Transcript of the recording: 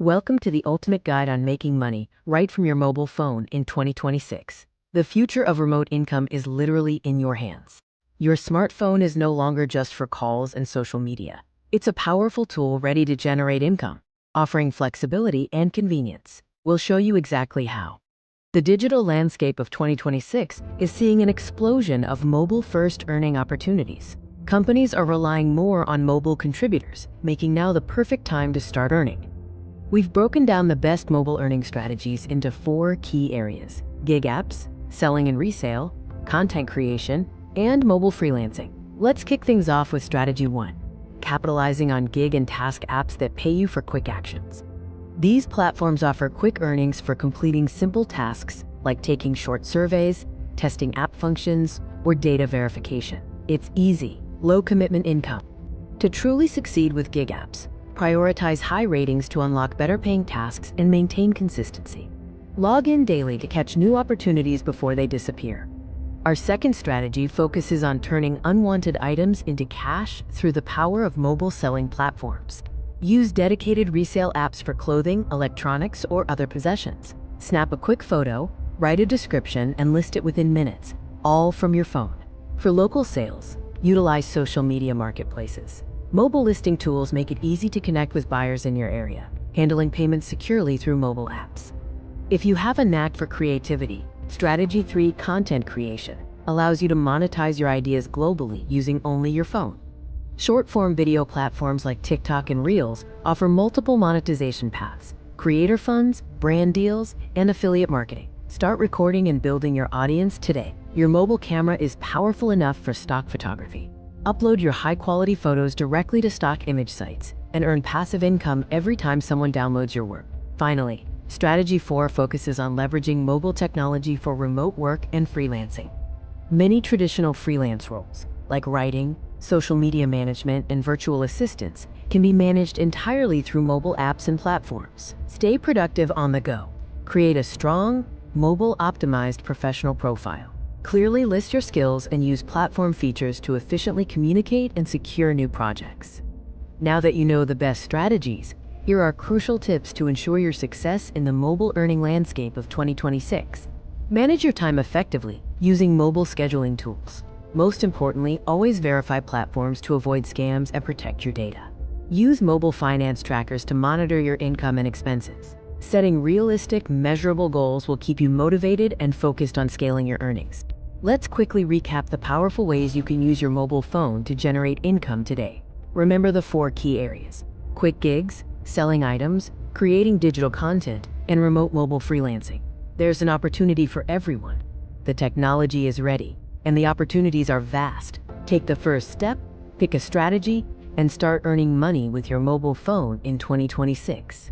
Welcome to the ultimate guide on making money right from your mobile phone in 2026. The future of remote income is literally in your hands. Your smartphone is no longer just for calls and social media. It's a powerful tool ready to generate income, offering flexibility and convenience. We'll show you exactly how. The digital landscape of 2026 is seeing an explosion of mobile-first earning opportunities. Companies are relying more on mobile contributors, making now the perfect time to start earning. We've broken down the best mobile earning strategies into 4 key areas: gig apps, selling and resale, content creation, and mobile freelancing. Let's kick things off with strategy 1, capitalizing on gig and task apps that pay you for quick actions. These platforms offer quick earnings for completing simple tasks like taking short surveys, testing app functions, or data verification. It's easy, low-commitment income. To truly succeed with gig apps, prioritize high ratings to unlock better-paying tasks and maintain consistency. Log in daily to catch new opportunities before they disappear. Our second strategy focuses on turning unwanted items into cash through the power of mobile selling platforms. Use dedicated resale apps for clothing, electronics, or other possessions. Snap a quick photo, write a description, and list it within minutes, all from your phone. For local sales, utilize social media marketplaces. Mobile listing tools make it easy to connect with buyers in your area, handling payments securely through mobile apps. If you have a knack for creativity, strategy 3, content creation, allows you to monetize your ideas globally using only your phone. Short-form video platforms like TikTok and Reels offer multiple monetization paths: creator funds, brand deals, and affiliate marketing. Start recording and building your audience today. Your mobile camera is powerful enough for stock photography. Upload your high-quality photos directly to stock image sites and earn passive income every time someone downloads your work. Finally, strategy 4 focuses on leveraging mobile technology for remote work and freelancing. Many traditional freelance roles, like writing, social media management, and virtual assistants, can be managed entirely through mobile apps and platforms. Stay productive on the go. Create a strong, mobile-optimized professional profile. Clearly list your skills and use platform features to efficiently communicate and secure new projects. Now that you know the best strategies, here are crucial tips to ensure your success in the mobile earning landscape of 2026. Manage your time effectively using mobile scheduling tools. Most importantly, always verify platforms to avoid scams and protect your data. Use mobile finance trackers to monitor your income and expenses. Setting realistic, measurable goals will keep you motivated and focused on scaling your earnings. Let's quickly recap the powerful ways you can use your mobile phone to generate income today. Remember the 4 key areas: quick gigs, selling items, creating digital content, and remote mobile freelancing. There's an opportunity for everyone. The technology is ready, and the opportunities are vast. Take the first step, pick a strategy, and start earning money with your mobile phone in 2026.